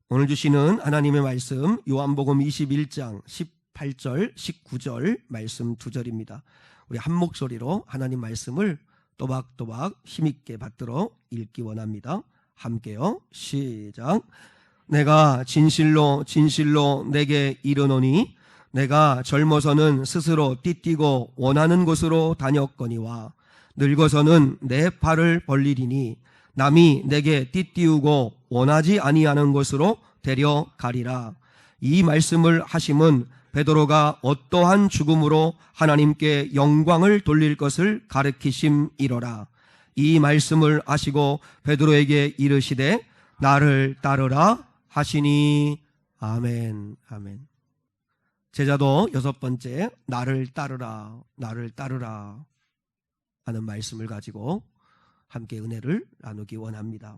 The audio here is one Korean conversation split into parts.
오늘 주시는 하나님의 말씀 요한복음 21장 18절 19절 말씀 2절입니다. 우리 한 목소리로 하나님 말씀을 또박또박 힘있게 받들어 읽기 원합니다. 함께요. 시작. 내가 진실로 진실로 내게 이르노니 내가 젊어서는 스스로 띠뛰고 원하는 곳으로 다녔거니와 늙어서는 내 팔을 벌리리니 남이 내게 띠띠우고 원하지 아니하는 곳으로 데려가리라. 이 말씀을 하심은 베드로가 어떠한 죽음으로 하나님께 영광을 돌릴 것을 가르치심이로라. 이 말씀을 하시고 베드로에게 이르시되 나를 따르라 하시니. 아멘. 아멘. 제자도 6번째 나를 따르라 나를 따르라 하는 말씀을 가지고 함께 은혜를 나누기 원합니다.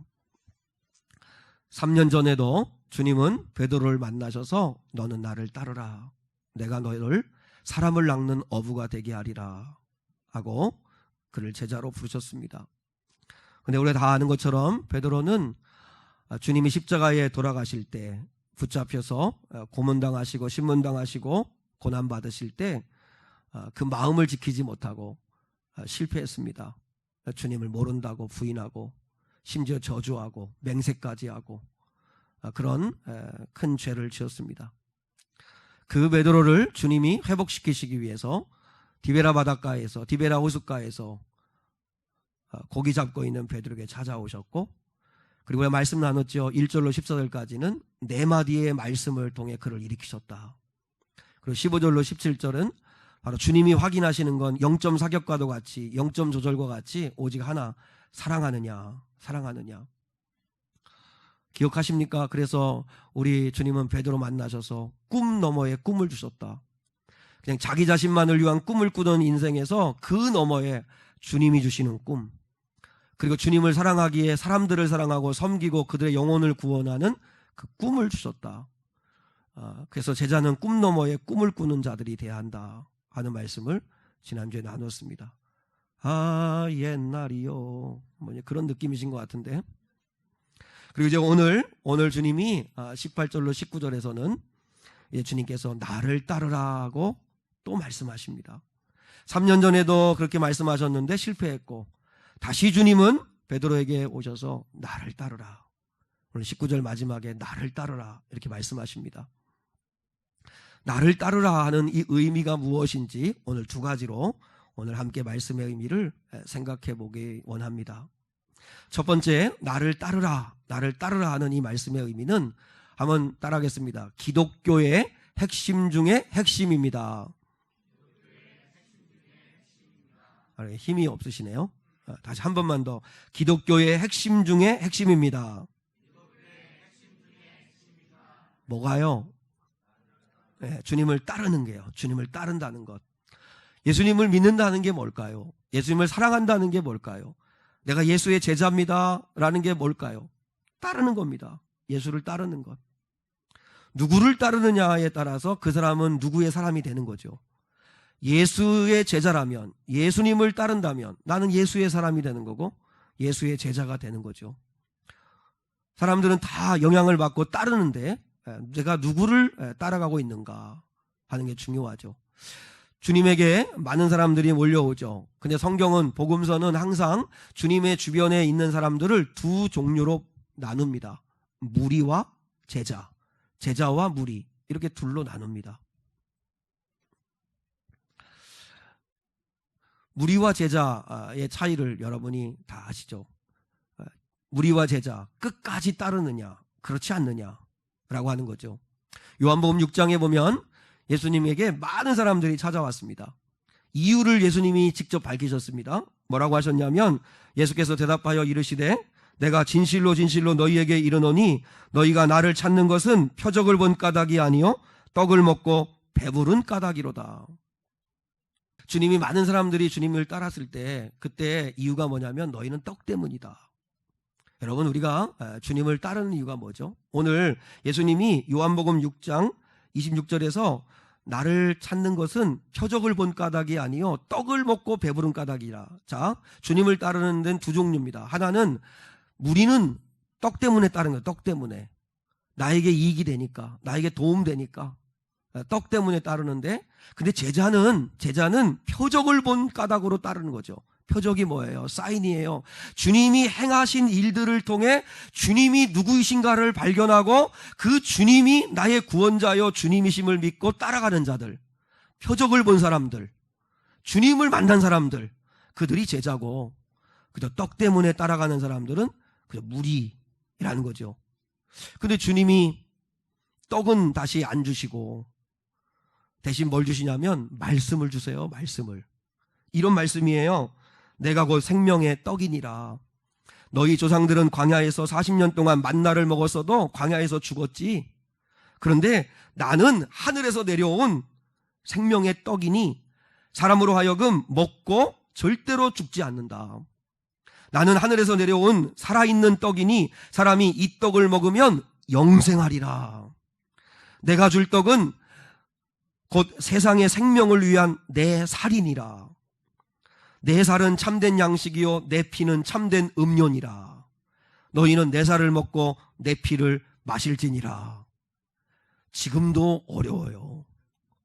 3년 전에도 주님은 베드로를 만나셔서 너는 나를 따르라. 내가 너를 사람을 낚는 어부가 되게 하리라 하고 그를 제자로 부르셨습니다. 근데 우리가 다 아는 것처럼 베드로는 주님이 십자가에 돌아가실 때 붙잡혀서 고문당하시고 신문당하시고 고난받으실 때 그 마음을 지키지 못하고 실패했습니다. 주님을 모른다고 부인하고 심지어 저주하고 맹세까지 하고 그런 큰 죄를 지었습니다. 그 베드로를 주님이 회복시키시기 위해서 디베라 바닷가에서 디베라 호숫가에서 고기 잡고 있는 베드로에게 찾아오셨고, 그리고 말씀 나눴죠. 1절로 14절까지는 4마디의 말씀을 통해 그를 일으키셨다. 그리고 15절로 17절은 바로 주님이 확인하시는 건 0점 사격과도 같이 0점 조절과 같이 오직 하나, 사랑하느냐 사랑하느냐. 기억하십니까? 그래서 우리 주님은 베드로 만나셔서 꿈 너머에 꿈을 주셨다. 그냥 자기 자신만을 위한 꿈을 꾸던 인생에서 그 너머에 주님이 주시는 꿈, 그리고 주님을 사랑하기에 사람들을 사랑하고 섬기고 그들의 영혼을 구원하는 그 꿈을 주셨다. 그래서 제자는 꿈 너머에 꿈을 꾸는 자들이 돼야 한다 하는 말씀을 지난주에 나눴습니다. 아 옛날이요, 그런 느낌이신 것 같은데. 그리고 이제 오늘 주님이 18절로 19절에서는 이제 주님께서 나를 따르라고 또 말씀하십니다. 3년 전에도 그렇게 말씀하셨는데 실패했고, 다시 주님은 베드로에게 오셔서 나를 따르라. 오늘 19절 마지막에 나를 따르라 이렇게 말씀하십니다. 나를 따르라 하는 이 의미가 무엇인지 오늘 2가지로 오늘 함께 말씀의 의미를 생각해 보기 원합니다. 첫 번째, 나를 따르라 하는 이 말씀의 의미는 한번 따라하겠습니다. 기독교의 핵심 중에 핵심입니다. 힘이 없으시네요. 다시 한 번만 더. 기독교의 핵심 중에 핵심입니다. 뭐가요? 네, 주님을 따르는 게요. 주님을 따른다는 것. 예수님을 믿는다는 게 뭘까요? 예수님을 사랑한다는 게 뭘까요? 내가 예수의 제자입니다 라는 게 뭘까요? 따르는 겁니다. 예수를 따르는 것. 누구를 따르느냐에 따라서 그 사람은 누구의 사람이 되는 거죠. 예수의 제자라면, 예수님을 따른다면 나는 예수의 사람이 되는 거고 예수의 제자가 되는 거죠. 사람들은 다 영향을 받고 따르는데 내가 누구를 따라가고 있는가 하는 게 중요하죠. 주님에게 많은 사람들이 몰려오죠. 근데 성경은, 복음서는 항상 주님의 주변에 있는 사람들을 2 종류로 나눕니다. 무리와 제자, 제자와 무리, 이렇게 둘로 나눕니다. 무리와 제자의 차이를 여러분이 다 아시죠? 무리와 제자, 끝까지 따르느냐 그렇지 않느냐라고 하는 거죠. 요한복음 6장에 보면 예수님에게 많은 사람들이 찾아왔습니다. 이유를 예수님이 직접 밝히셨습니다. 뭐라고 하셨냐면 예수께서 대답하여 이르시되 내가 진실로 진실로 너희에게 이르노니 너희가 나를 찾는 것은 표적을 본 까닭이 아니요 떡을 먹고 배부른 까닭이로다. 주님이 많은 사람들이 주님을 따랐을 때 그때 이유가 뭐냐면 너희는 떡 때문이다. 여러분, 우리가 주님을 따르는 이유가 뭐죠? 오늘 예수님이 요한복음 6장 26절에서 나를 찾는 것은 표적을 본 까닭이 아니요 떡을 먹고 배부른 까닭이라. 자, 주님을 따르는 데는 2 종류입니다. 하나는 무리는 떡 때문에 따르는 거예요. 떡 때문에. 나에게 이익이 되니까, 나에게 도움 되니까 떡 때문에 따르는데, 근데 제자는 표적을 본 까닭으로 따르는 거죠. 표적이 뭐예요? 사인이에요. 주님이 행하신 일들을 통해 주님이 누구이신가를 발견하고 그 주님이 나의 구원자여 주님이심을 믿고 따라가는 자들, 표적을 본 사람들, 주님을 만난 사람들, 그들이 제자고, 그저 떡 때문에 따라가는 사람들은 그저 무리라는 거죠. 근데 주님이 떡은 다시 안 주시고 대신 뭘 주시냐면 말씀을 주세요. 말씀을. 이런 말씀이에요. 내가 곧 생명의 떡이니라. 너희 조상들은 광야에서 40년 동안 만나를 먹었어도 광야에서 죽었지. 그런데 나는 하늘에서 내려온 생명의 떡이니 사람으로 하여금 먹고 절대로 죽지 않는다. 나는 하늘에서 내려온 살아있는 떡이니 사람이 이 떡을 먹으면 영생하리라. 내가 줄 떡은 곧 세상의 생명을 위한 내 살이니라. 내 살은 참된 양식이요 내 피는 참된 음료니라. 너희는 내 살을 먹고 내 피를 마실지니라. 지금도 어려워요.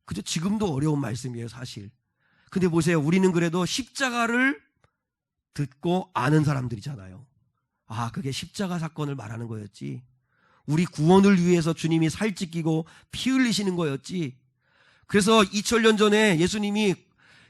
그죠? 지금도 어려운 말씀이에요, 사실. 근데 보세요. 우리는 그래도 십자가를 듣고 아는 사람들이잖아요. 아, 그게 십자가 사건을 말하는 거였지. 우리 구원을 위해서 주님이 살 찢기고 피 흘리시는 거였지. 그래서 2000년 전에 예수님이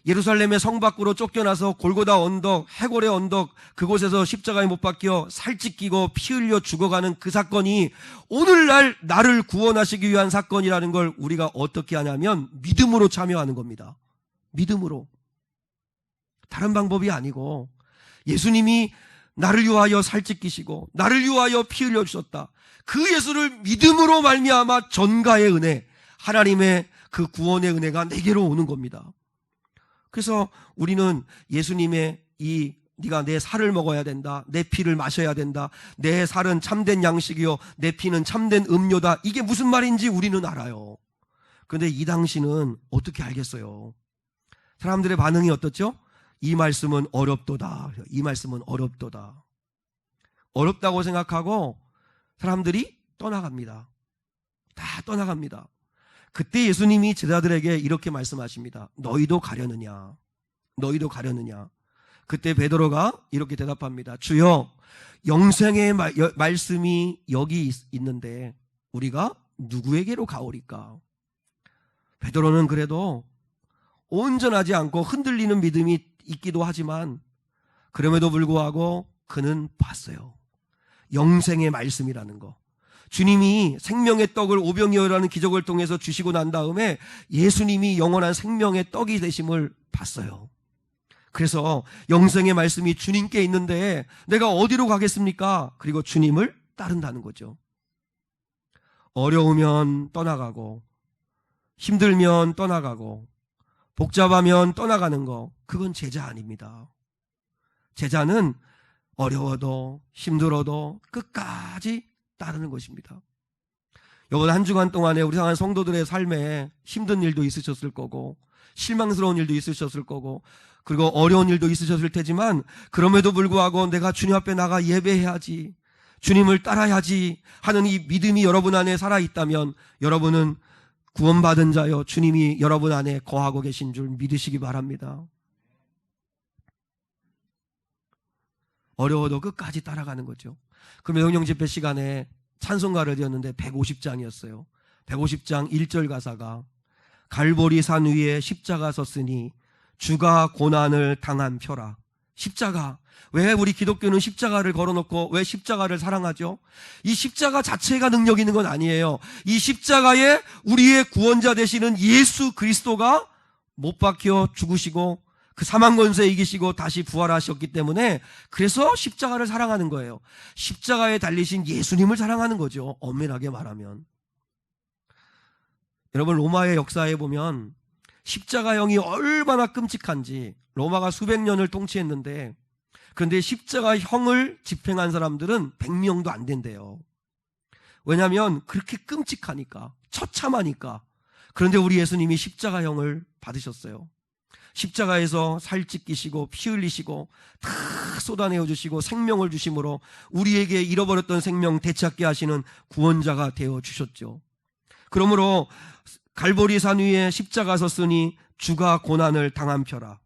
예루살렘의 성 밖으로 쫓겨나서 골고다 언덕, 해골의 언덕, 그곳에서 십자가에 못 박혀 살 찢기고 피 흘려 죽어가는 그 사건이 오늘날 나를 구원하시기 위한 사건이라는 걸 우리가 어떻게 하냐면 믿음으로 참여하는 겁니다. 믿음으로. 다른 방법이 아니고 예수님이 나를 위하여 살 찢기시고 나를 위하여 피 흘려 주셨다. 그 예수를 믿음으로 말미암아 전가의 은혜, 하나님의 그 구원의 은혜가 내게로 오는 겁니다. 그래서 우리는 예수님의 네가 내 살을 먹어야 된다, 내 피를 마셔야 된다, 내 살은 참된 양식이요 내 피는 참된 음료다, 이게 무슨 말인지 우리는 알아요. 그런데 이 당시는 어떻게 알겠어요? 사람들의 반응이 어떻죠? 이 말씀은 어렵도다. 이 말씀은 어렵도다. 어렵다고 생각하고 사람들이 떠나갑니다. 다 떠나갑니다. 그때 예수님이 제자들에게 이렇게 말씀하십니다. 너희도 가려느냐? 너희도 가려느냐? 그때 베드로가 이렇게 대답합니다. 주여, 영생의 말씀이 여기 있는데 우리가 누구에게로 가오리까? 베드로는 그래도 온전하지 않고 흔들리는 믿음이 있기도 하지만 그럼에도 불구하고 그는 봤어요. 영생의 말씀이라는 거. 주님이 생명의 떡을 오병이어라는 기적을 통해서 주시고 난 다음에 예수님이 영원한 생명의 떡이 되심을 봤어요. 그래서 영생의 말씀이 주님께 있는데 내가 어디로 가겠습니까? 그리고 주님을 따른다는 거죠. 어려우면 떠나가고 힘들면 떠나가고 복잡하면 떠나가는 거, 그건 제자 아닙니다. 제자는 어려워도 힘들어도 끝까지 따르는 것입니다. 이번 한 주간 동안에 우리 사랑하는 성도들의 삶에 힘든 일도 있으셨을 거고 실망스러운 일도 있으셨을 거고 그리고 어려운 일도 있으셨을 테지만 그럼에도 불구하고 내가 주님 앞에 나가 예배해야지, 주님을 따라야지 하는 이 믿음이 여러분 안에 살아있다면 여러분은 구원받은 자여 주님이 여러분 안에 거하고 계신 줄 믿으시기 바랍니다. 어려워도 끝까지 따라가는 거죠. 그럼 명령 집회 시간에 찬송가를 드렸는데 150장이었어요. 150장 1절 가사가 갈보리 산 위에 십자가 섰으니 주가 고난을 당한 표라. 십자가. 왜 우리 기독교는 십자가를 걸어놓고 왜 십자가를 사랑하죠? 이 십자가 자체가 능력 있는 건 아니에요. 이 십자가에 우리의 구원자 되시는 예수 그리스도가 못 박혀 죽으시고 그 사망 권세 이기시고 다시 부활하셨기 때문에 그래서 십자가를 사랑하는 거예요. 십자가에 달리신 예수님을 사랑하는 거죠. 엄밀하게 말하면. 여러분 로마의 역사에 보면 십자가형이 얼마나 끔찍한지, 로마가 수백 년을 통치했는데 그런데 십자가형을 집행한 사람들은 100명도 안 된대요. 왜냐하면 그렇게 끔찍하니까, 처참하니까. 그런데 우리 예수님이 십자가형을 받으셨어요. 십자가에서 살 찢기시고 피 흘리시고 다 쏟아내어 주시고 생명을 주심으로 우리에게 잃어버렸던 생명 되찾게 하시는 구원자가 되어 주셨죠. 그러므로 갈보리 산 위에 십자가 섰으니 주가 고난을 당한 표라.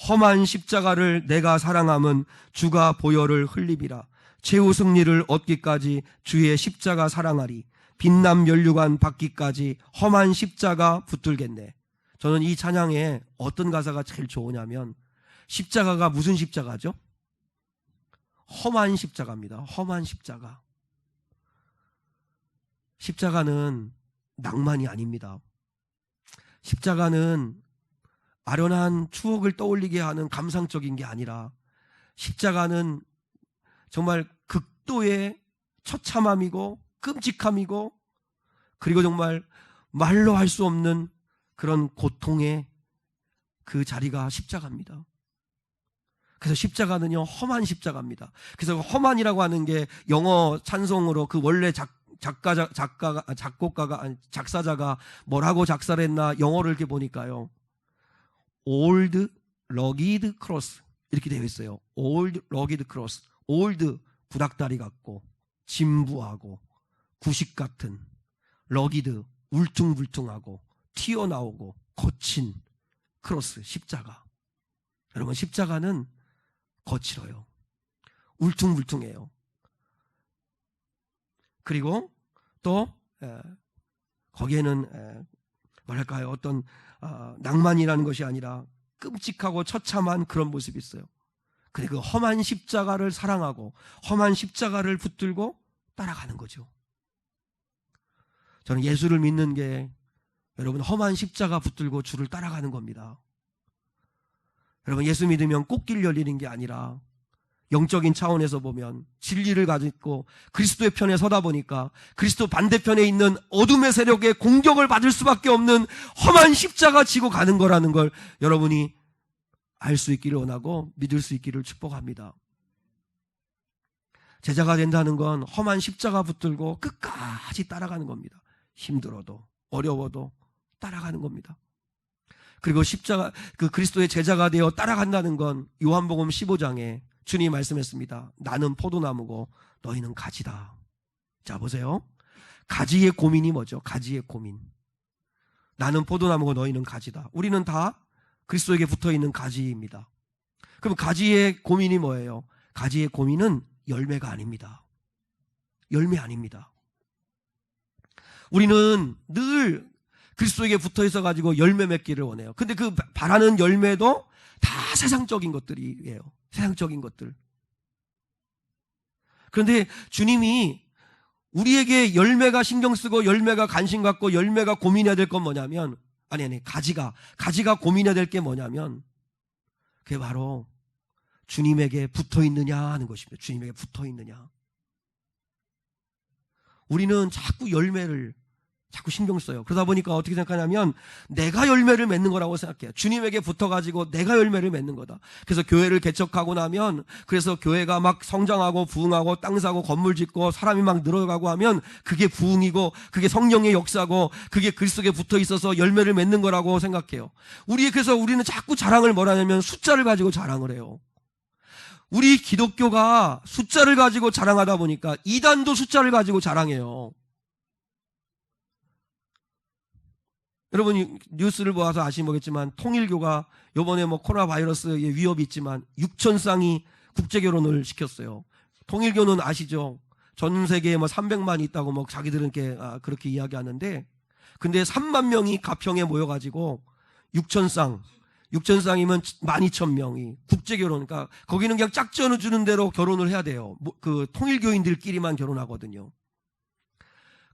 험한 십자가를 내가 사랑함은 주가 보혈을 흘리리라. 최후 승리를 얻기까지 주의 십자가 사랑하리. 빛남 면류관 받기까지 험한 십자가 붙들겠네. 저는 이 찬양에 어떤 가사가 제일 좋으냐면 십자가가 무슨 십자가죠? 험한 십자가입니다. 험한 십자가. 십자가는 낭만이 아닙니다. 십자가는 아련한 추억을 떠올리게 하는 감상적인 게 아니라 십자가는 정말 극도의 처참함이고 끔찍함이고 그리고 정말 말로 할 수 없는 그런 고통의 그 자리가 십자가입니다. 그래서 십자가는요, 험한 십자가입니다. 그래서 험한이라고 하는 게 영어 찬송으로 그 원래 작사자가 뭐라고 작사를 했나 영어를 이렇게 보니까요. Old rugged cross 이렇게 되어 있어요. Old rugged cross. Old 구닥다리 같고 진부하고 구식 같은 rugged 울퉁불퉁하고 튀어나오고 거친 크로스 십자가. 여러분 십자가는 거칠어요. 울퉁불퉁해요. 그리고 또 거기에는 뭐랄까요, 어떤 낭만이라는 것이 아니라 끔찍하고 처참한 그런 모습이 있어요. 근데 그 험한 십자가를 사랑하고 험한 십자가를 붙들고 따라가는 거죠. 저는 예수를 믿는 게 여러분 험한 십자가 붙들고 주를 따라가는 겁니다. 여러분 예수 믿으면 꽃길 열리는 게 아니라 영적인 차원에서 보면 진리를 가지고 그리스도의 편에 서다 보니까 그리스도 반대편에 있는 어둠의 세력의 공격을 받을 수밖에 없는 험한 십자가 지고 가는 거라는 걸 여러분이 알 수 있기를 원하고 믿을 수 있기를 축복합니다. 제자가 된다는 건 험한 십자가 붙들고 끝까지 따라가는 겁니다. 힘들어도 어려워도 따라가는 겁니다. 그리고 십자가 그 그리스도의 제자가 되어 따라간다는 건 요한복음 15장에 주님이 말씀했습니다. 나는 포도나무고 너희는 가지다. 자 보세요. 가지의 고민이 뭐죠? 가지의 고민. 나는 포도나무고 너희는 가지다. 우리는 다 그리스도에게 붙어있는 가지입니다. 그럼 가지의 고민이 뭐예요? 가지의 고민은 열매가 아닙니다. 열매 아닙니다. 우리는 늘 그리스도에게 붙어있어 가지고 열매 맺기를 원해요. 근데 그 바라는 열매도 다 세상적인 것들이에요. 세상적인 것들. 그런데 주님이 우리에게 열매가 신경 쓰고 열매가 관심 갖고 열매가 고민해야 될 건 뭐냐면 가지가 고민해야 될 게 뭐냐면 그게 바로 주님에게 붙어 있느냐 하는 것입니다. 주님에게 붙어 있느냐. 우리는 자꾸 열매를 자꾸 신경 써요. 그러다 보니까 어떻게 생각하냐면 내가 열매를 맺는 거라고 생각해요. 주님에게 붙어가지고 내가 열매를 맺는 거다. 그래서 교회를 개척하고 나면 그래서 교회가 막 성장하고 부흥하고 땅 사고 건물 짓고 사람이 막 늘어가고 하면 그게 부흥이고 그게 성령의 역사고 그게 그리스도에 붙어 있어서 열매를 맺는 거라고 생각해요. 그래서 우리는 자꾸 자랑을 뭐라냐면 숫자를 가지고 자랑을 해요. 우리 기독교가 숫자를 가지고 자랑하다 보니까 이단도 숫자를 가지고 자랑해요. 여러분이 뉴스를 보아서 아시겠지만 통일교가 이번에 코로나 바이러스의 위협이 있지만 6,000쌍이 국제결혼을 시켰어요. 통일교는 아시죠? 전 세계에 300만 있다고 자기들은 그렇게 이야기하는데 근데 3만 명이 가평에 모여가지고 6,000쌍이면 12,000명이 국제결혼, 그러니까 거기는 그냥 짝지어 주는 대로 결혼을 해야 돼요. 그 통일교인들끼리만 결혼하거든요.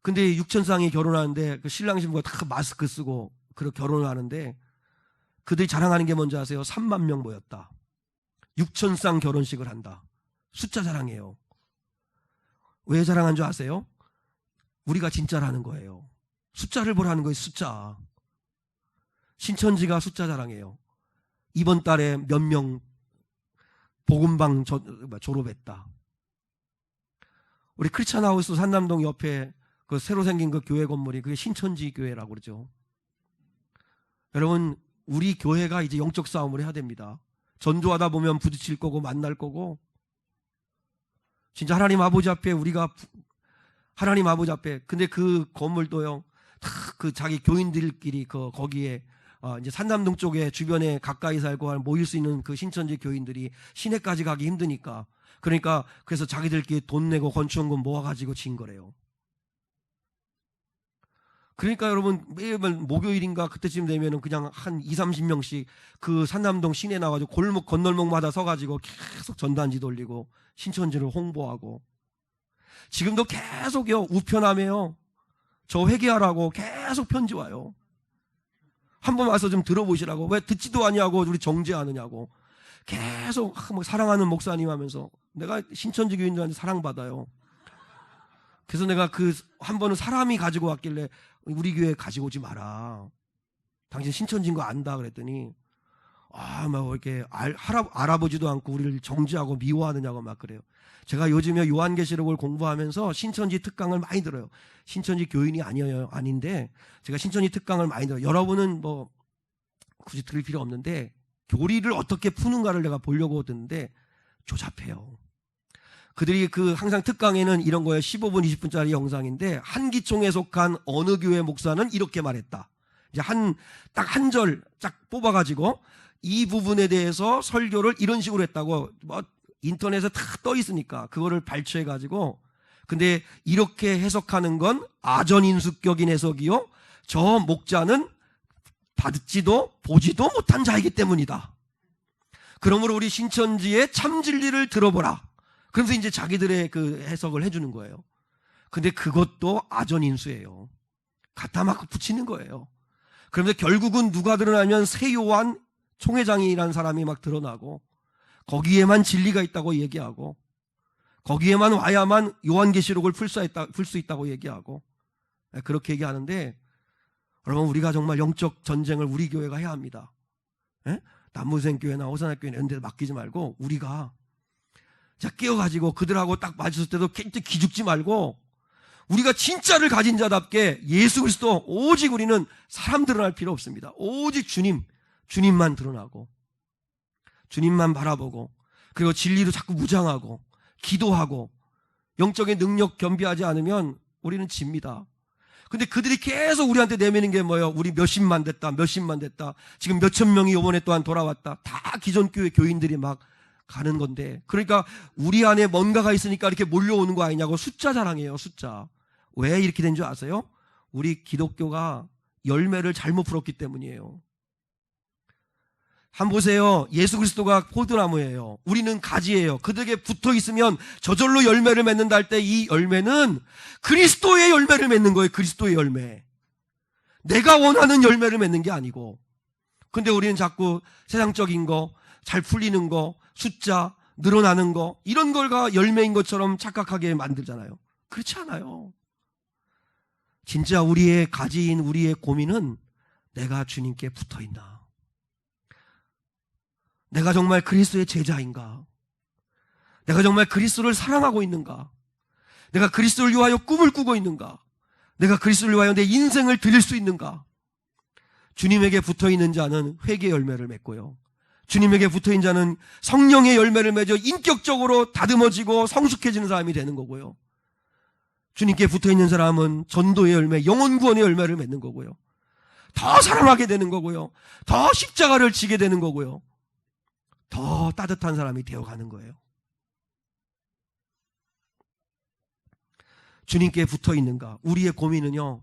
근데 6,000쌍이 결혼하는데 그 신랑 신부가 다 마스크 쓰고 그렇게 결혼을 하는데 그들이 자랑하는 게 뭔지 아세요? 3만 명 모였다. 6,000쌍 결혼식을 한다. 숫자 자랑해요. 왜 자랑한 줄 아세요? 우리가 진짜라는 거예요. 숫자를 보라는 거예요. 숫자. 신천지가 숫자 자랑해요. 이번 달에 몇 명 복음방 졸업했다. 우리 크리스찬하우스 산남동 옆에 그 새로 생긴 그 교회 건물이 그게 신천지 교회라고 그러죠. 여러분 우리 교회가 이제 영적 싸움을 해야 됩니다. 전도하다 보면 부딪힐 거고 만날 거고, 진짜 하나님 아버지 앞에 하나님 아버지 앞에, 근데 그 건물도요, 다 그 자기 교인들끼리 거기에 이제 산남동 쪽에 주변에 가까이 살고 모일 수 있는 그 신천지 교인들이 시내까지 가기 힘드니까, 그러니까 그래서 자기들끼리 돈 내고 건축원금 모아가지고 진 거래요. 그러니까 여러분, 매일 목요일인가 그때쯤 되면은 그냥 한 2-30명씩 그 산남동 시내 나가지고 골목 건널목마다 서가지고 계속 전단지 돌리고 신천지를 홍보하고, 지금도 계속요, 우편함에요, 저 회개하라고 계속 편지 와요. 한번 와서 좀 들어보시라고. 왜 듣지도 아니하고 우리 정죄하느냐고. 계속 뭐 사랑하는 목사님 하면서, 내가 신천지 교인들한테 사랑받아요. 그래서 내가 한 번은 사람이 가지고 왔길래, 우리 교회 가지고 오지 마라, 당신 신천지인 거 안다 그랬더니, 막 이렇게 알아보지도 않고 우리를 정죄하고 미워하느냐고 막 그래요. 제가 요즘에 요한계시록을 공부하면서 신천지 특강을 많이 들어요. 신천지 교인이 아닌데 제가 신천지 특강을 많이 들어요. 여러분은 뭐 굳이 들을 필요 없는데, 교리를 어떻게 푸는가를 내가 보려고 듣는데 조잡해요. 그들이 항상 특강에는 이런 거예요. 15분, 20분짜리 영상인데, 한기총에 속한 어느 교회 목사는 이렇게 말했다. 이제 딱 한 절 쫙 뽑아가지고 이 부분에 대해서 설교를 이런 식으로 했다고, 뭐 인터넷에 다 떠 있으니까 그거를 발췌해가지고, 근데 이렇게 해석하는 건 아전인수격인 해석이요, 저 목자는 받지도 보지도 못한 자이기 때문이다. 그러므로 우리 신천지의 참 진리를 들어보라. 그러면서 이제 자기들의 그 해석을 해주는 거예요. 근데 그것도 아전인수예요. 갖다 막 붙이는 거예요. 그러면서 결국은 누가 드러나면 세요한 총회장이라는 사람이 막 드러나고, 거기에만 진리가 있다고 얘기하고, 거기에만 와야만 요한계시록을 풀 수 있다고 얘기하고, 그렇게 얘기하는데, 여러분, 우리가 정말 영적 전쟁을 우리 교회가 해야 합니다. 남무생교회나 호산학교회나 이런 데 맡기지 말고, 우리가 깨어가지고 그들하고 딱 마주쳤을 때도 기죽지 말고, 우리가 진짜를 가진 자답게 예수 그리스도, 오직 우리는 사람 드러날 필요 없습니다. 오직 주님만 드러나고, 주님만 바라보고, 그리고 진리로 자꾸 무장하고 기도하고 영적인 능력 겸비하지 않으면 우리는 집니다. 근데 그들이 계속 우리한테 내미는 게 뭐예요? 우리 몇십만 됐다, 지금 몇천 명이 이번에 또한 돌아왔다. 다 기존 교회 교인들이 막 가는 건데, 그러니까 우리 안에 뭔가가 있으니까 이렇게 몰려오는 거 아니냐고 숫자 자랑해요. 숫자. 왜 이렇게 된 줄 아세요? 우리 기독교가 열매를 잘못 풀었기 때문이에요. 한번 보세요. 예수 그리스도가 포도나무예요. 우리는 가지예요. 그들에게 붙어 있으면 저절로 열매를 맺는다 할 때, 이 열매는 그리스도의 열매를 맺는 거예요. 그리스도의 열매. 내가 원하는 열매를 맺는 게 아니고. 근데 우리는 자꾸 세상적인 거, 잘 풀리는 거, 숫자, 늘어나는 거, 이런 걸가 열매인 것처럼 착각하게 만들잖아요. 그렇지 않아요. 진짜 우리의 가지인 우리의 고민은, 내가 주님께 붙어 있나? 내가 정말 그리스도의 제자인가? 내가 정말 그리스도를 사랑하고 있는가? 내가 그리스도를 위하여 꿈을 꾸고 있는가? 내가 그리스도를 위하여 내 인생을 드릴 수 있는가? 주님에게 붙어있는 자는 회개 열매를 맺고요, 주님에게 붙어있는 자는 성령의 열매를 맺어 인격적으로 다듬어지고 성숙해지는 사람이 되는 거고요, 주님께 붙어있는 사람은 전도의 열매, 영혼 구원의 열매를 맺는 거고요, 더 사랑하게 되는 거고요, 더 십자가를 지게 되는 거고요, 더 따뜻한 사람이 되어가는 거예요. 주님께 붙어있는가? 우리의 고민은요,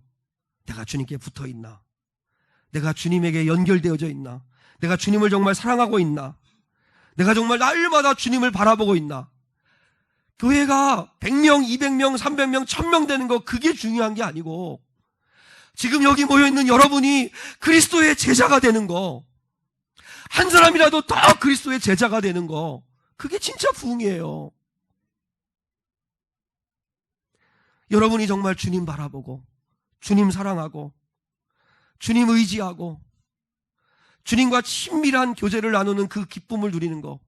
내가 주님께 붙어있나? 내가 주님에게 연결되어져 있나? 내가 주님을 정말 사랑하고 있나? 내가 정말 날마다 주님을 바라보고 있나? 교회가 100명, 200명, 300명, 1000명 되는 거, 그게 중요한 게 아니고, 지금 여기 모여있는 여러분이 그리스도의 제자가 되는 거, 한 사람이라도 더 그리스도의 제자가 되는 거, 그게 진짜 부흥이에요. 여러분이 정말 주님 바라보고, 주님 사랑하고, 주님 의지하고, 주님과 친밀한 교제를 나누는 그 기쁨을 누리는 거.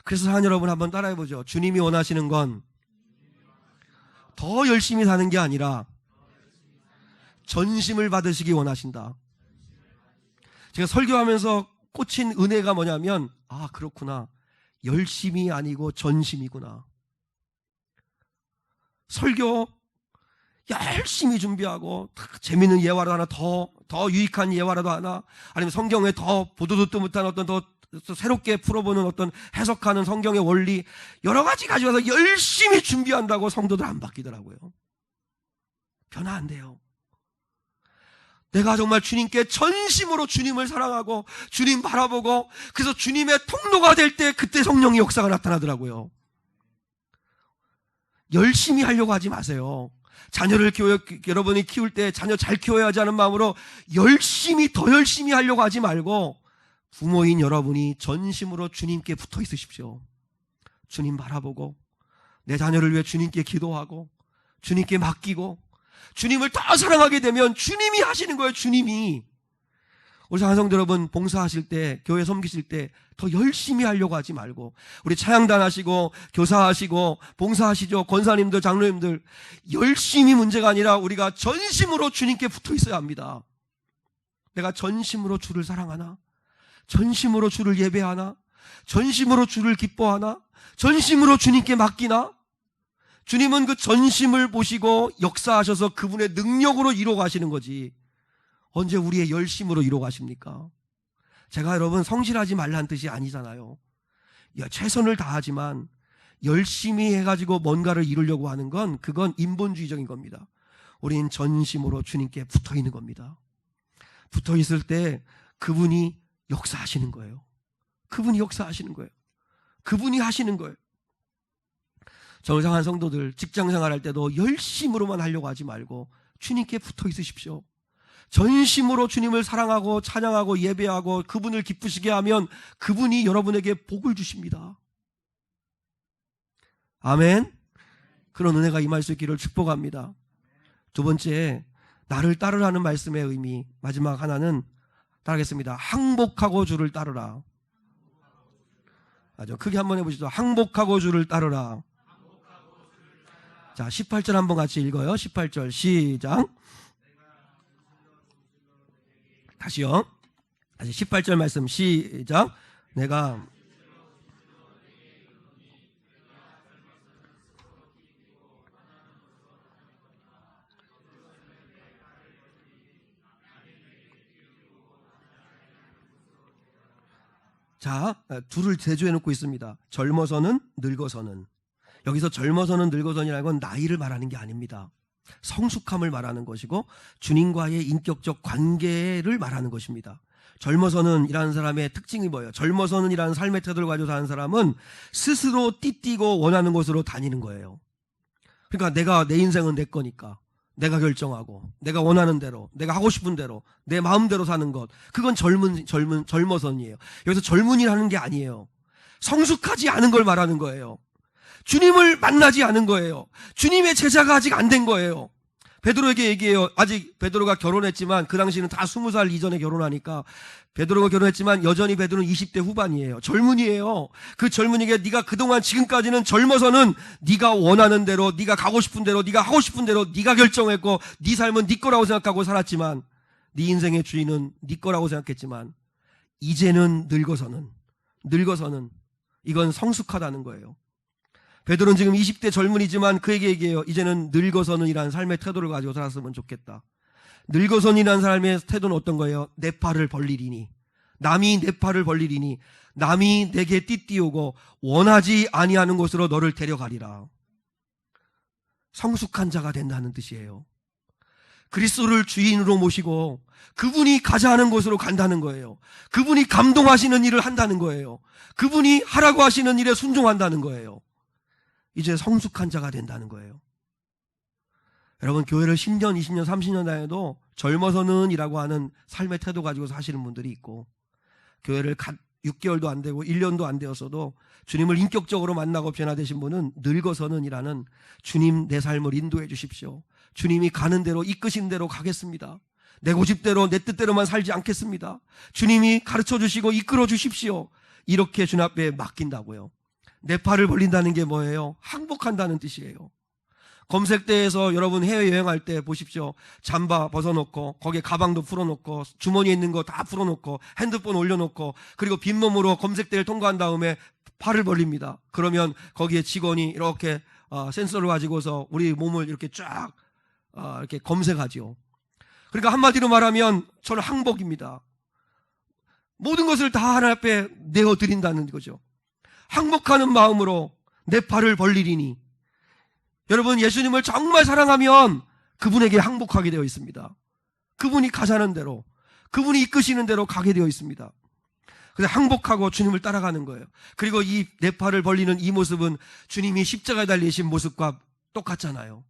그래서 사랑하는 여러분, 한번 따라해보죠. 주님이 원하시는 건 더 열심히 사는 게 아니라 전심을 받으시기 원하신다. 제가 설교하면서 꽂힌 은혜가 뭐냐면, 아, 그렇구나. 열심이 아니고 전심이구나. 설교 열심히 준비하고 재미있는 예화라도 하나, 더 유익한 예화라도 하나, 아니면 성경에 더 보도 듣도 못한 어떤 더 새롭게 풀어보는 어떤 해석하는 성경의 원리 여러 가지 가져와서 열심히 준비한다고 성도들 안 바뀌더라고요. 변화 안 돼요. 내가 정말 주님께 전심으로 주님을 사랑하고 주님 바라보고 그래서 주님의 통로가 될 때 그때 성령의 역사가 나타나더라고요. 열심히 하려고 하지 마세요. 자녀를 여러분이 키울 때 자녀 잘 키워야 하지 않은 마음으로 더 열심히 하려고 하지 말고 부모인 여러분이 전심으로 주님께 붙어 있으십시오. 주님 바라보고 내 자녀를 위해 주님께 기도하고 주님께 맡기고 주님을 더 사랑하게 되면 주님이 하시는 거예요. 주님이. 우리 사랑성도 여러분, 봉사하실 때, 교회 섬기실 때 더 열심히 하려고 하지 말고, 우리 차양단 하시고 교사하시고 봉사하시죠. 권사님들, 장로님들, 열심히 문제가 아니라 우리가 전심으로 주님께 붙어 있어야 합니다. 내가 전심으로 주를 사랑하나? 전심으로 주를 예배하나? 전심으로 주를 기뻐하나? 전심으로 주님께 맡기나? 주님은 그 전심을 보시고 역사하셔서 그분의 능력으로 이루어 가시는 거지, 언제 우리의 열심으로 이루어 가십니까? 제가 여러분 성실하지 말라는 뜻이 아니잖아요. 최선을 다하지만 열심히 해가지고 뭔가를 이루려고 하는 건 그건 인본주의적인 겁니다. 우린 전심으로 주님께 붙어 있는 겁니다. 붙어 있을 때 그분이 역사하시는 거예요. 그분이 역사하시는 거예요. 그분이 하시는 거예요. 정상한 성도들, 직장 생활할 때도 열심으로만 하려고 하지 말고 주님께 붙어 있으십시오. 전심으로 주님을 사랑하고 찬양하고 예배하고 그분을 기쁘시게 하면 그분이 여러분에게 복을 주십니다. 아멘. 그런 은혜가 임할 수 있기를 축복합니다. 두 번째, 나를 따르라는 말씀의 의미, 마지막 하나는 따르겠습니다. 항복하고 주를 따르라. 아주 크게 한번 해보시죠. 항복하고 주를 따르라. 자, 18절 한번 같이 읽어요. 18절 시작. 다시요. 다시 18절 말씀 시작. 내가 자, 둘을 대조해 놓고 있습니다. 젊어서는 늙어서는. 여기서 젊어서는 늙어서는이라는 건 나이를 말하는 게 아닙니다. 성숙함을 말하는 것이고 주님과의 인격적 관계를 말하는 것입니다. 젊어서는 이라는 사람의 특징이 뭐예요? 젊어서는 이라는 삶의 태도를 가지고 사는 사람은 스스로 띠띠고 원하는 곳으로 다니는 거예요. 그러니까 내 인생은 내 거니까 내가 결정하고 내가 원하는 대로 내가 하고 싶은 대로 내 마음대로 사는 것, 그건 젊어선이에요. 여기서 젊은이라는 게 아니에요. 성숙하지 않은 걸 말하는 거예요. 주님을 만나지 않은 거예요. 주님의 제자가 아직 안 된 거예요. 베드로에게 얘기해요. 아직 베드로가 결혼했지만 그 당시는 다 20살 이전에 결혼하니까 베드로가 결혼했지만 여전히 베드로는 20대 후반이에요. 젊은이에요. 그 젊은이에게 네가 그동안 지금까지는 젊어서는 네가 원하는 대로 네가 가고 싶은 대로 네가 하고 싶은 대로 네가 결정했고 네 삶은 네 거라고 생각하고 살았지만 네 인생의 주인은 네 거라고 생각했지만 이제는 늙어서는 이건 성숙하다는 거예요. 베드로는 지금 20대 젊은이지만 그에게 얘기해요. 이제는 늙어서는 이라는 삶의 태도를 가지고 살았으면 좋겠다. 늙어서는 이라는 삶의 태도는 어떤 거예요? 내 팔을 벌리리니, 남이 내 팔을 벌리리니, 남이 내게 띠띠오고 원하지 아니하는 곳으로 너를 데려가리라. 성숙한 자가 된다는 뜻이에요. 그리스도를 주인으로 모시고 그분이 가자 하는 곳으로 간다는 거예요. 그분이 감동하시는 일을 한다는 거예요. 그분이 하라고 하시는 일에 순종한다는 거예요. 이제 성숙한 자가 된다는 거예요. 여러분, 교회를 10년, 20년, 30년 다녀도 젊어서는 이라고 하는 삶의 태도 가지고 사시는 분들이 있고, 교회를 6개월도 안 되고 1년도 안 되었어도 주님을 인격적으로 만나고 변화되신 분은 늙어서는 이라는 주님 내 삶을 인도해 주십시오. 주님이 가는 대로 이끄신 대로 가겠습니다. 내 고집대로 내 뜻대로만 살지 않겠습니다. 주님이 가르쳐 주시고 이끌어 주십시오. 이렇게 주님 앞에 맡긴다고요. 내 팔을 벌린다는 게 뭐예요? 항복한다는 뜻이에요. 검색대에서 여러분 해외여행할 때 보십시오. 잠바 벗어놓고 거기에 가방도 풀어놓고 주머니에 있는 거 다 풀어놓고 핸드폰 올려놓고 그리고 빈몸으로 검색대를 통과한 다음에 팔을 벌립니다. 그러면 거기에 직원이 이렇게 센서를 가지고서 우리 몸을 이렇게 쫙 이렇게 검색하죠. 그러니까 한마디로 말하면 저는 항복입니다. 모든 것을 다 하나님 앞에 내어드린다는 거죠. 항복하는 마음으로 내 팔을 벌리리니. 여러분, 예수님을 정말 사랑하면 그분에게 항복하게 되어 있습니다. 그분이 가자는 대로, 그분이 이끄시는 대로 가게 되어 있습니다. 그래서 항복하고 주님을 따라가는 거예요. 그리고 이 내 팔을 벌리는 이 모습은 주님이 십자가에 달리신 모습과 똑같잖아요.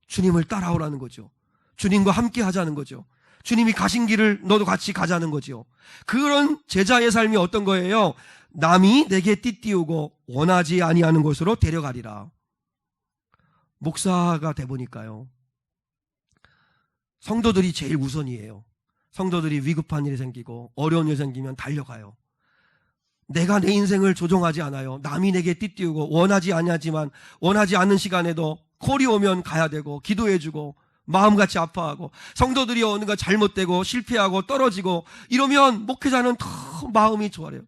주님을 따라오라는 거죠. 주님과 함께 하자는 거죠. 주님이 가신 길을 너도 같이 가자는 거죠. 그런 제자의 삶이 어떤 거예요? 남이 내게 띠띠우고 원하지 아니하는 곳으로 데려가리라. 목사가 돼 보니까요, 성도들이 제일 우선이에요. 성도들이 위급한 일이 생기고 어려운 일이 생기면 달려가요. 내가 내 인생을 조종하지 않아요. 남이 내게 띠띠우고 원하지 아니하지만 원하지 않는 시간에도 콜이 오면 가야 되고 기도해주고 마음같이 아파하고 성도들이 어느 가 잘못되고 실패하고 떨어지고 이러면 목회자는 더 마음이 좋아요.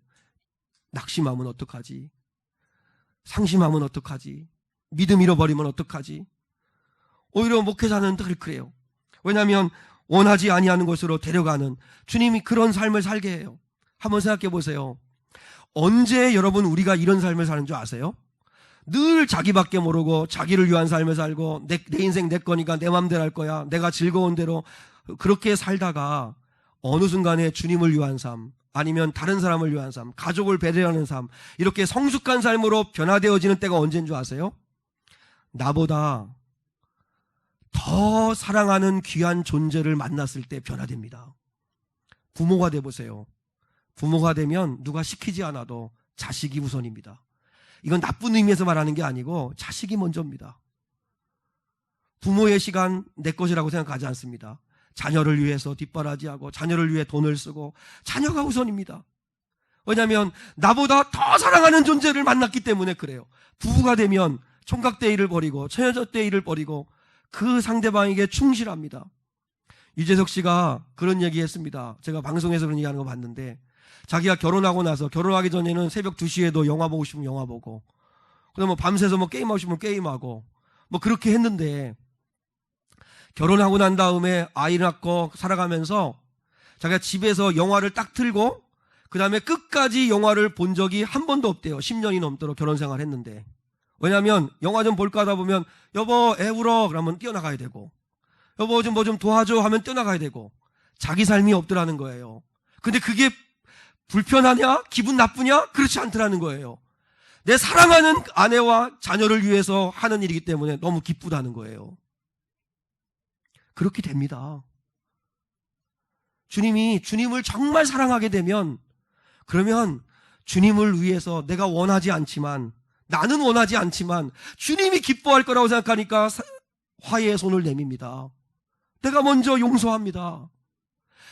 낙심하면 어떡하지? 상심하면 어떡하지? 믿음 잃어버리면 어떡하지? 오히려 목회자는 늘 그래요. 왜냐하면 원하지 아니하는 곳으로 데려가는 주님이 그런 삶을 살게 해요. 한번 생각해 보세요. 언제 여러분 우리가 이런 삶을 사는 줄 아세요? 늘 자기밖에 모르고 자기를 위한 삶을 살고 내 인생 내 거니까 내 마음대로 할 거야. 내가 즐거운 대로 그렇게 살다가 어느 순간에 주님을 위한 삶, 아니면 다른 사람을 위한 삶, 가족을 배려하는 삶, 이렇게 성숙한 삶으로 변화되어지는 때가 언제인 줄 아세요? 나보다 더 사랑하는 귀한 존재를 만났을 때 변화됩니다. 부모가 돼보세요. 부모가 되면 누가 시키지 않아도 자식이 우선입니다. 이건 나쁜 의미에서 말하는 게 아니고 자식이 먼저입니다. 부모의 시간 내 것이라고 생각하지 않습니다. 자녀를 위해서 뒷바라지하고 자녀를 위해 돈을 쓰고 자녀가 우선입니다. 왜냐하면 나보다 더 사랑하는 존재를 만났기 때문에 그래요. 부부가 되면 총각대의를 버리고 처녀대의를 버리고 그 상대방에게 충실합니다. 유재석 씨가 그런 얘기 했습니다. 제가 방송에서 그런 얘기하는 거 봤는데, 자기가 결혼하고 나서, 결혼하기 전에는 새벽 2시에도 영화 보고 싶으면 영화 보고, 그다음 뭐 밤새서 뭐 게임하고 싶으면 게임하고, 뭐 그렇게 했는데, 결혼하고 난 다음에 아이 낳고 살아가면서 자기가 집에서 영화를 딱 틀고 그 다음에 끝까지 영화를 본 적이 한 번도 없대요. 10년이 넘도록 결혼 생활을 했는데. 왜냐하면 영화 좀 볼까 하다 보면 여보 애 울어 그러면 뛰어나가야 되고, 여보 좀 뭐 좀 도와줘 하면 뛰어나가야 되고, 자기 삶이 없더라는 거예요. 근데 그게 불편하냐? 기분 나쁘냐? 그렇지 않더라는 거예요. 내 사랑하는 아내와 자녀를 위해서 하는 일이기 때문에 너무 기쁘다는 거예요. 그렇게 됩니다. 주님을 정말 사랑하게 되면, 그러면 주님을 위해서 내가 원하지 않지만, 나는 원하지 않지만 주님이 기뻐할 거라고 생각하니까 화해의 손을 내밉니다. 내가 먼저 용서합니다.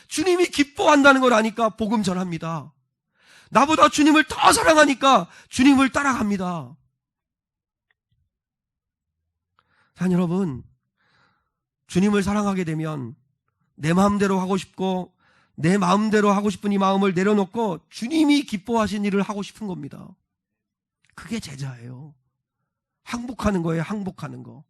주님이 기뻐한다는 걸 아니까 복음 전합니다. 나보다 주님을 더 사랑하니까 주님을 따라갑니다. 사랑하는 여러분, 주님을 사랑하게 되면 내 마음대로 하고 싶고 내 마음대로 하고 싶은 이 마음을 내려놓고 주님이 기뻐하신 일을 하고 싶은 겁니다. 그게 제자예요. 항복하는 거예요. 항복하는 거.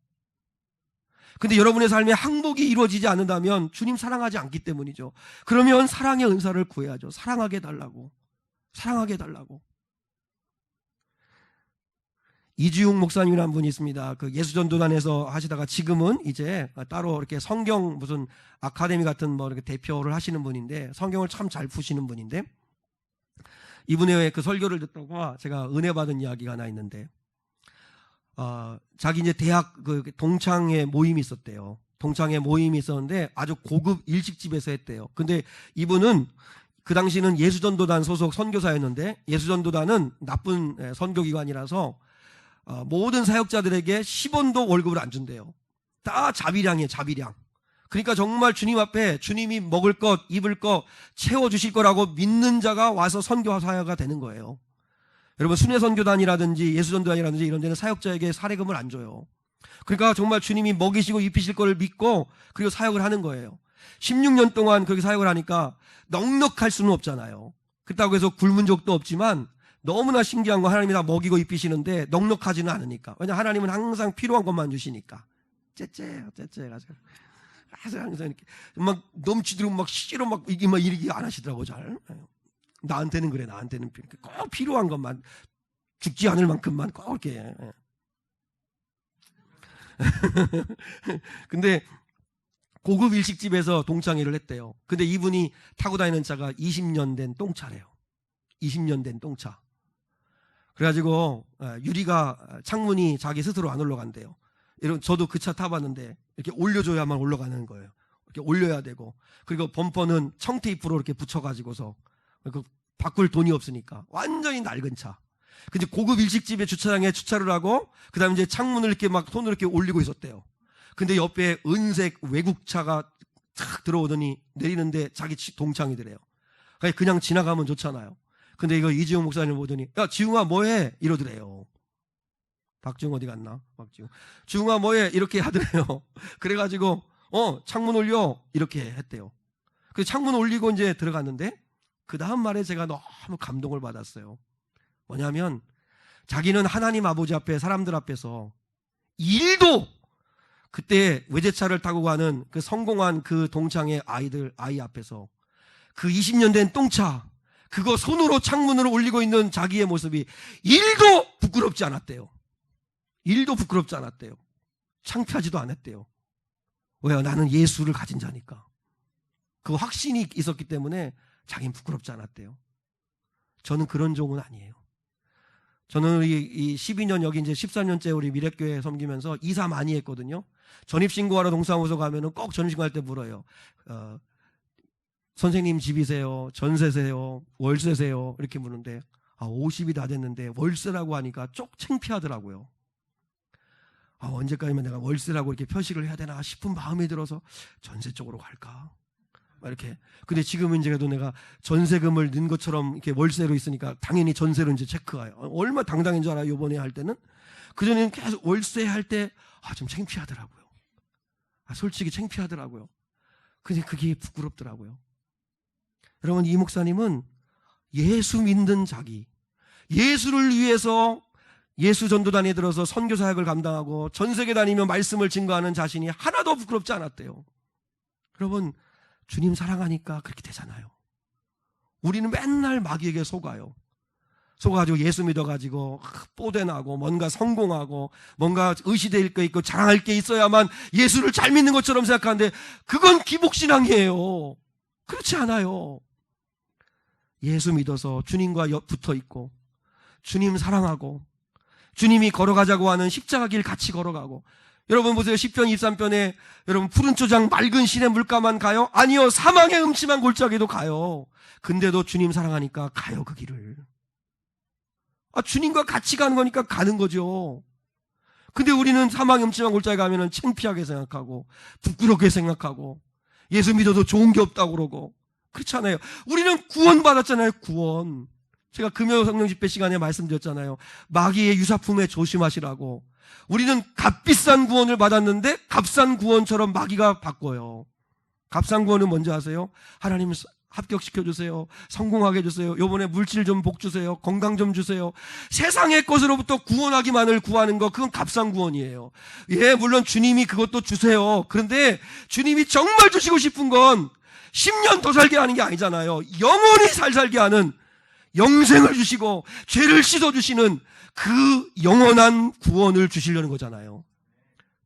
근데 여러분의 삶에 항복이 이루어지지 않는다면 주님 사랑하지 않기 때문이죠. 그러면 사랑의 은사를 구해야죠. 사랑하게 해달라고. 사랑하게 해달라고. 이주용 목사님이라는 분이 있습니다. 그 예수전도단에서 하시다가 지금은 이제 따로 이렇게 성경 무슨 아카데미 같은 뭐 이렇게 대표를 하시는 분인데, 성경을 참 잘 푸시는 분인데, 이분의 그 설교를 듣다가 제가 은혜 받은 이야기가 하나 있는데, 자기 이제 대학 그 동창회 모임이 있었대요. 동창회 모임이 있었는데 아주 고급 일식집에서 했대요. 근데 이분은 그 당시는 예수전도단 소속 선교사였는데, 예수전도단은 나쁜 선교기관이라서 모든 사역자들에게 10원도 월급을 안 준대요. 다 자비량이에요. 자비량. 그러니까 정말 주님 앞에 주님이 먹을 것, 입을 것 채워주실 거라고 믿는 자가 와서 선교사가 되는 거예요. 여러분, 순회선교단이라든지 예수전도단이라든지 이런 데는 사역자에게 사례금을 안 줘요. 그러니까 정말 주님이 먹이시고 입히실 걸 믿고 그리고 사역을 하는 거예요. 16년 동안 그렇게 사역을 하니까 넉넉할 수는 없잖아요. 그렇다고 해서 굶은 적도 없지만 너무나 신기한 거 하나님이 다 먹이고 입히시는데 넉넉하지는 않으니까. 왜냐 하나님은 항상 필요한 것만 주시니까. 째째 해가지고 항상 이렇게 막 넘치도록 막 시로 막 이렇게 안 하시더라고 잘. 나한테는 그래. 나한테는 꼭 필요한 것만 죽지 않을 만큼만 꼭 이렇게. 근데 고급 일식집에서 동창회를 했대요. 근데 이분이 타고 다니는 차가 20년 된 똥차래요. 20년 된 똥차. 그래가지고 유리가 창문이 자기 스스로 안 올라간대요. 저도 그 차 타봤는데 이렇게 올려줘야만 올라가는 거예요. 이렇게 올려야 되고, 그리고 범퍼는 청테이프로 이렇게 붙여가지고서 그 바꿀 돈이 없으니까 완전히 낡은 차. 근데 고급 일식집에 주차장에 주차를 하고 그다음에 이제 창문을 이렇게 막 손으로 이렇게 올리고 있었대요. 근데 옆에 은색 외국차가 탁 들어오더니 내리는데 자기 동창이더래요. 그냥 지나가면 좋잖아요. 근데 이거 이지용 목사님 보더니 야 지웅아 뭐해? 이러더래요. 박지웅 어디 갔나? 박지웅. 지웅아 뭐해? 이렇게 하더래요. 그래가지고 창문 올려 이렇게 했대요. 그 창문 올리고 이제 들어갔는데 그 다음 말에 제가 너무 감동을 받았어요. 뭐냐면 자기는 하나님 아버지 앞에 사람들 앞에서 일도 그때 외제차를 타고 가는 그 성공한 그 동창의 아이 앞에서 그 20년 된 똥차 그거 손으로 창문으로 올리고 있는 자기의 모습이 일도 부끄럽지 않았대요. 일도 부끄럽지 않았대요. 창피하지도 않았대요. 왜요? 나는 예수를 가진 자니까. 그 확신이 있었기 때문에 자기는 부끄럽지 않았대요. 저는 그런 종은 아니에요. 저는 이 12년 여기 이제 13년째 우리 미래교회 섬기면서 이사 많이 했거든요. 전입신고하러 동사무소 가면은 꼭 전입신고할 때 물어요. 선생님 집이세요? 전세세요? 월세세요? 이렇게 묻는데 50이 다 됐는데 월세라고 하니까 쪽 창피하더라고요. 언제까지면 내가 월세라고 이렇게 표시를 해야 되나 싶은 마음이 들어서 전세 쪽으로 갈까? 이렇게. 근데 지금은 이제 그래도 내가 전세금을 넣은 것처럼 이렇게 월세로 있으니까 당연히 전세로 이제 체크해요. 얼마 당당한 줄 알아요, 요번에 할 때는? 그전에는 계속 월세 할 때, 좀 창피하더라고요. 솔직히 창피하더라고요. 근데 그게 부끄럽더라고요. 여러분, 이 목사님은 예수 믿는 자기, 예수를 위해서 예수 전도단에 들어서 선교 사역을 감당하고 전 세계 다니며 말씀을 증거하는 자신이 하나도 부끄럽지 않았대요. 여러분, 주님 사랑하니까 그렇게 되잖아요. 우리는 맨날 마귀에게 속아요. 속아가지고 예수 믿어가지고 뽀대나고 뭔가 성공하고 뭔가 의시될 게 있고 자랑할 게 있어야만 예수를 잘 믿는 것처럼 생각하는데 그건 기복신앙이에요. 그렇지 않아요. 예수 믿어서 주님과 붙어 있고 주님 사랑하고 주님이 걸어가자고 하는 십자가 길 같이 걸어가고. 여러분 보세요. 10편 23편에 여러분 푸른 초장 맑은 시내 물가만 가요? 아니요. 사망의 음침한 골짜기도 가요. 근데도 주님 사랑하니까 가요 그 길을. 주님과 같이 가는 거니까 가는 거죠. 근데 우리는 사망의 음침한 골짜기 가면은 창피하게 생각하고 부끄럽게 생각하고 예수 믿어도 좋은 게 없다고 그러고 그렇잖아요. 우리는 구원 받았잖아요. 구원. 제가 금요 성령 집회 시간에 말씀드렸잖아요. 마귀의 유사품에 조심하시라고. 우리는 값비싼 구원을 받았는데 값싼 구원처럼 마귀가 바꿔요. 값싼 구원은 뭔지 아세요? 하나님 합격시켜주세요. 성공하게 해주세요. 요번에 물질 좀 복 주세요. 건강 좀 주세요. 세상의 것으로부터 구원하기만을 구하는 거, 그건 값싼 구원이에요. 예, 물론 주님이 그것도 주세요. 그런데 주님이 정말 주시고 싶은 건 10년 더 살게 하는 게 아니잖아요. 영원히 살게 하는, 영생을 주시고 죄를 씻어주시는 그 영원한 구원을 주시려는 거잖아요.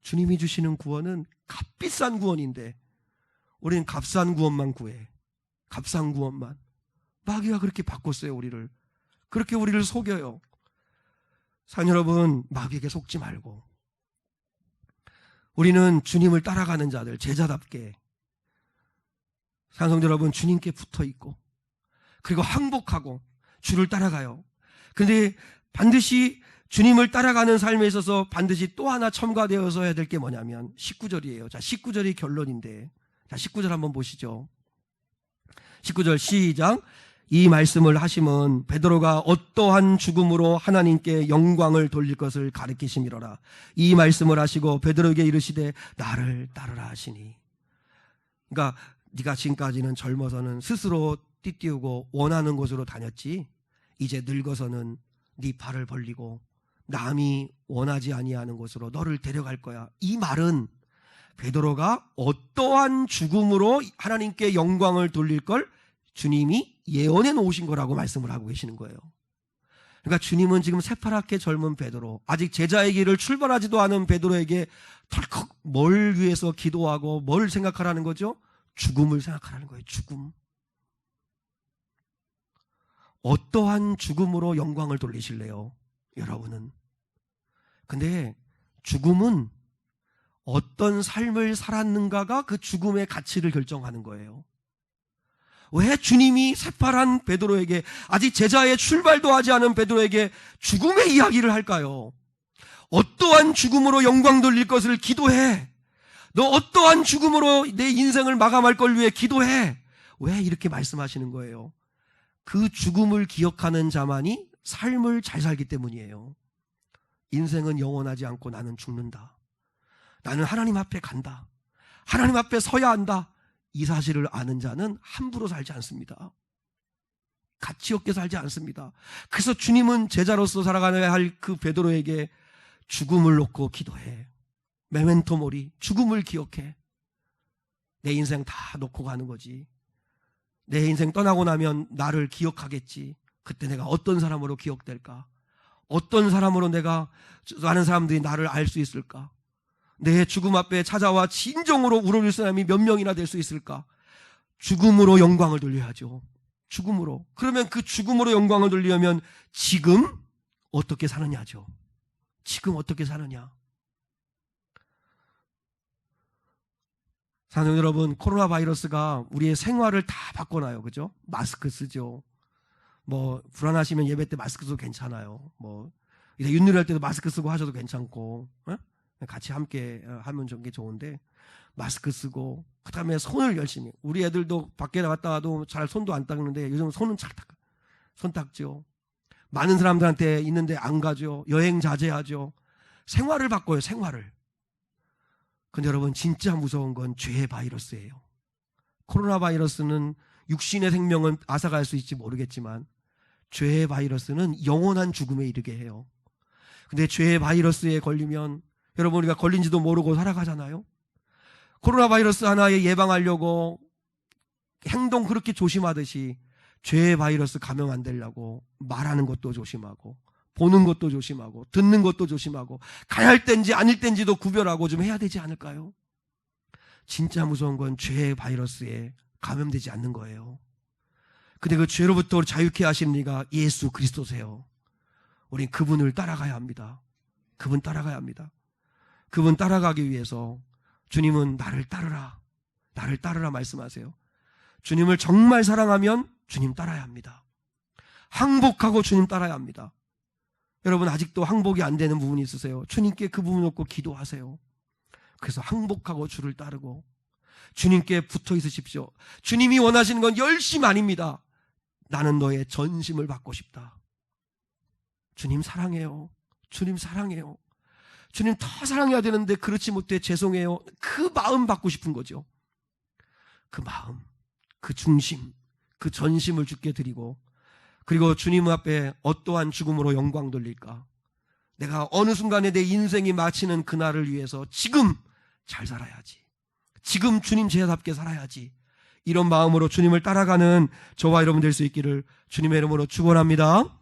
주님이 주시는 구원은 값비싼 구원인데 우리는 값싼 구원만 구해. 값싼 구원만. 마귀가 그렇게 바꿨어요, 우리를. 그렇게 우리를 속여요. 사랑 여러분, 마귀에게 속지 말고 우리는 주님을 따라가는 자들, 제자답게 사랑성도 여러분, 주님께 붙어있고 그리고 항복하고 주를 따라가요. 근데 반드시 주님을 따라가는 삶에 있어서 반드시 또 하나 첨가되어서 해야 될 게 뭐냐면 19절이에요. 자, 19절이 결론인데, 자, 19절 한번 보시죠. 19절 시작. 이 말씀을 하심은 베드로가 어떠한 죽음으로 하나님께 영광을 돌릴 것을 가르치심이로라. 이 말씀을 하시고 베드로에게 이르시되 나를 따르라 하시니. 그러니까 네가 지금까지는 젊어서는 스스로 띠띠우고 원하는 곳으로 다녔지, 이제 늙어서는 네 발을 벌리고 남이 원하지 아니하는 곳으로 너를 데려갈 거야. 이 말은 베드로가 어떠한 죽음으로 하나님께 영광을 돌릴 걸 주님이 예언해 놓으신 거라고 말씀을 하고 계시는 거예요. 그러니까 주님은 지금 새파랗게 젊은 베드로, 아직 제자의 길을 출발하지도 않은 베드로에게 덜컥 뭘 위해서 기도하고 뭘 생각하라는 거죠? 죽음을 생각하라는 거예요. 죽음. 어떠한 죽음으로 영광을 돌리실래요, 여러분은? 근데 죽음은 어떤 삶을 살았는가가 그 죽음의 가치를 결정하는 거예요. 왜 주님이 새파란 베드로에게, 아직 제자의 출발도 하지 않은 베드로에게 죽음의 이야기를 할까요? 어떠한 죽음으로 영광 돌릴 것을 기도해. 너 어떠한 죽음으로 내 인생을 마감할 걸 위해 기도해. 왜 이렇게 말씀하시는 거예요? 그 죽음을 기억하는 자만이 삶을 잘 살기 때문이에요. 인생은 영원하지 않고 나는 죽는다. 나는 하나님 앞에 간다. 하나님 앞에 서야 한다. 이 사실을 아는 자는 함부로 살지 않습니다. 가치 없게 살지 않습니다. 그래서 주님은 제자로서 살아가야 할 그 베드로에게 죽음을 놓고 기도해. 메멘토 모리, 죽음을 기억해. 내 인생 다 놓고 가는 거지. 내 인생 떠나고 나면 나를 기억하겠지. 그때 내가 어떤 사람으로 기억될까? 어떤 사람으로 내가, 많은 사람들이 나를 알 수 있을까? 내 죽음 앞에 찾아와 진정으로 울어줄 사람이 몇 명이나 될 수 있을까? 죽음으로 영광을 돌려야죠. 죽음으로. 그러면 그 죽음으로 영광을 돌리려면 지금 어떻게 사느냐죠. 지금 어떻게 사느냐. 사는 여러분, 코로나 바이러스가 우리의 생활을 다 바꿔놔요. 그죠? 마스크 쓰죠. 뭐 불안하시면 예배 때 마스크 써도 괜찮아요. 뭐 이제 윷놀이 할 때도 마스크 쓰고 하셔도 괜찮고, 같이 함께 하면 좀 게 좋은데, 마스크 쓰고, 그 다음에 손을 열심히. 우리 애들도 밖에 나갔다 와도 잘 손도 안 닦는데 요즘 손은 잘 닦아. 손 닦죠. 많은 사람들한테 있는데 안 가죠. 여행 자제하죠. 생활을 바꿔요. 생활을. 근데 여러분, 진짜 무서운 건 죄의 바이러스예요. 코로나 바이러스는 육신의 생명은 앗아갈 수 있지 모르겠지만 죄의 바이러스는 영원한 죽음에 이르게 해요. 근데 죄의 바이러스에 걸리면 여러분, 우리가 걸린지도 모르고 살아가잖아요. 코로나 바이러스 하나에 예방하려고 행동 그렇게 조심하듯이 죄의 바이러스 감염 안 되려고 말하는 것도 조심하고, 보는 것도 조심하고, 듣는 것도 조심하고, 가야 할 때인지 아닐 때인지도 구별하고 좀 해야 되지 않을까요? 진짜 무서운 건 죄의 바이러스에 감염되지 않는 거예요. 근데 그 죄로부터 자유케 하시는 이가 예수 그리스도세요. 우린 그분을 따라가야 합니다. 그분 따라가야 합니다. 그분 따라가기 위해서 주님은 나를 따르라, 나를 따르라 말씀하세요. 주님을 정말 사랑하면 주님 따라야 합니다. 항복하고 주님 따라야 합니다. 여러분, 아직도 항복이 안 되는 부분이 있으세요? 주님께 그 부분 놓고 기도하세요. 그래서 항복하고 주를 따르고 주님께 붙어 있으십시오. 주님이 원하시는 건 열심 아닙니다. 나는 너의 전심을 받고 싶다. 주님 사랑해요. 주님 사랑해요. 주님 더 사랑해야 되는데 그렇지 못해 죄송해요. 그 마음 받고 싶은 거죠. 그 마음, 그 중심, 그 전심을 주께 드리고, 그리고 주님 앞에 어떠한 죽음으로 영광 돌릴까? 내가 어느 순간에 내 인생이 마치는 그날을 위해서 지금 잘 살아야지. 지금 주님 제자답게 살아야지. 이런 마음으로 주님을 따라가는 저와 여러분 될 수 있기를 주님의 이름으로 축원합니다.